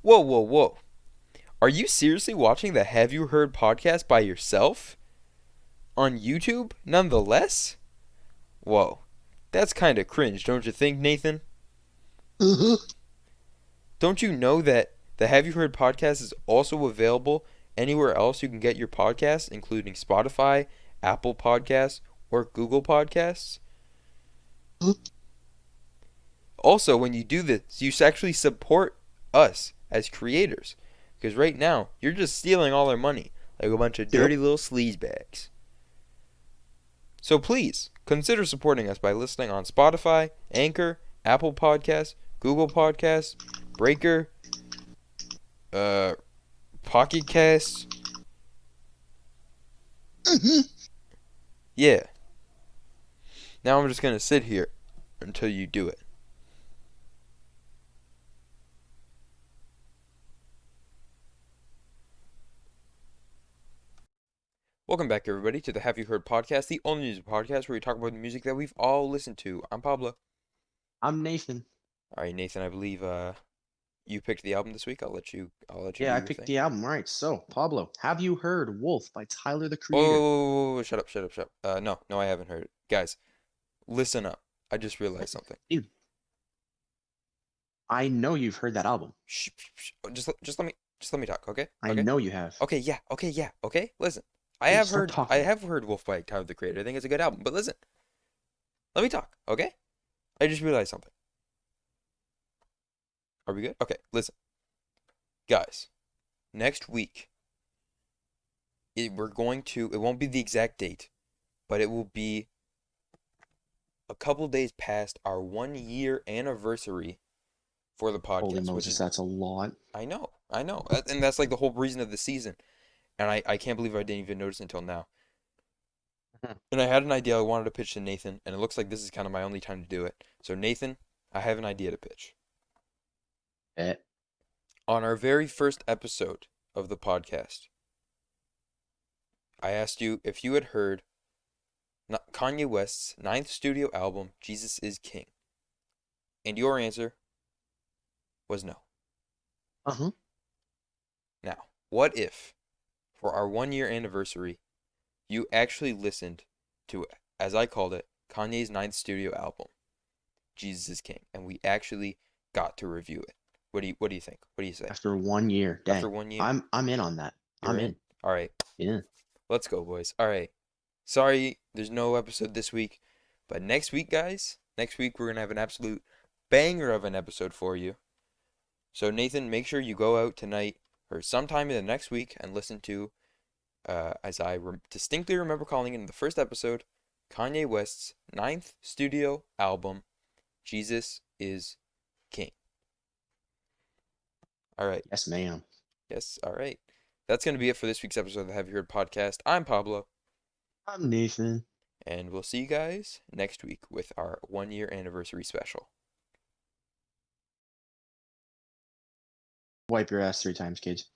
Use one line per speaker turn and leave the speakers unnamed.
Whoa, whoa, whoa. Are you seriously watching the Have You Heard podcast by yourself? On YouTube, nonetheless? Whoa. That's kinda cringe, don't you think, Nathan?
Mm-hmm.
Don't you know that the Have You Heard podcast is also available anywhere else you can get your podcasts, including Spotify, Apple Podcasts, or Google Podcasts? Also, when you do this, you actually support us as creators. Because right now, you're just stealing all our money like a bunch of
Yep.
dirty little sleazebags. So please, consider supporting us by listening on Spotify, Anchor, Apple Podcasts, Google Podcasts, Breaker, uh, Pocket Casts.
Mm-hmm.
Yeah. Now I'm just gonna sit here until you do it. Welcome back, everybody, to the Have You Heard podcast, the only music podcast where we talk about the music that we've all listened to. I'm Pablo.
I'm Nathan.
All right, Nathan, I believe you picked the album this week. I'll let you do
Yeah, I
your
picked
thing.
the album. Right. So, Pablo, have you heard Wolf by Tyler, the
Whoa,
Creator?
whoa, whoa, whoa, shut up, shut up, shut up. No, I haven't heard it. Guys, listen up. I just realized something.
Dude, I know you've heard that album.
Shh, shh, shh. Just let me talk, okay?
I
Okay?
know you have.
Okay, yeah. Okay? Listen. I
Dude,
have
start
heard I
talking.
have heard Wolf by Tyler the Creator. I think it's a good album. But listen, let me talk, okay? I just realized something. Are we good? Okay, listen. Guys, next week it won't be the exact date, but it will be a couple days past our 1 year anniversary for the
Holy
podcast, which
Moses,
is
that's a lot.
I know. And that's like the whole reason of the season. And I can't believe I didn't even notice until now.
Mhm.
And I had an idea I wanted to pitch to Nathan, and it looks like this is kind of my only time to do it. So, Nathan, I have an idea to pitch.
Bet.
On our very first episode of the podcast, I asked you if you had heard Kanye West's ninth studio album, Jesus is King. And your answer was no.
Uh-huh.
Now, what if, for our 1 year anniversary, you actually listened to, as I called it, Kanye's ninth studio album, Jesus is King, and we actually got to review it? What do you think? What do you say?
After 1 year.
After
Dang.
1 year?
I'm in on that.
You're
I'm
in?
in.
All right.
Yeah.
Let's go, boys. All right. Sorry, there's no episode this week, but next week, guys, next week we're going to have an absolute banger of an episode for you. So, Nathan, make sure you go out tonight or sometime in the next week and listen to, as I distinctly remember calling it in the first episode, Kanye West's ninth studio album, Jesus is King. All right.
Yes, ma'am.
Yes, all right. That's going to be it for this week's episode of the Have You Heard podcast. I'm Pablo,
I'm Nathan.
and we'll see you guys next week with our 1 year anniversary special.
Wipe your ass 3 times, kids.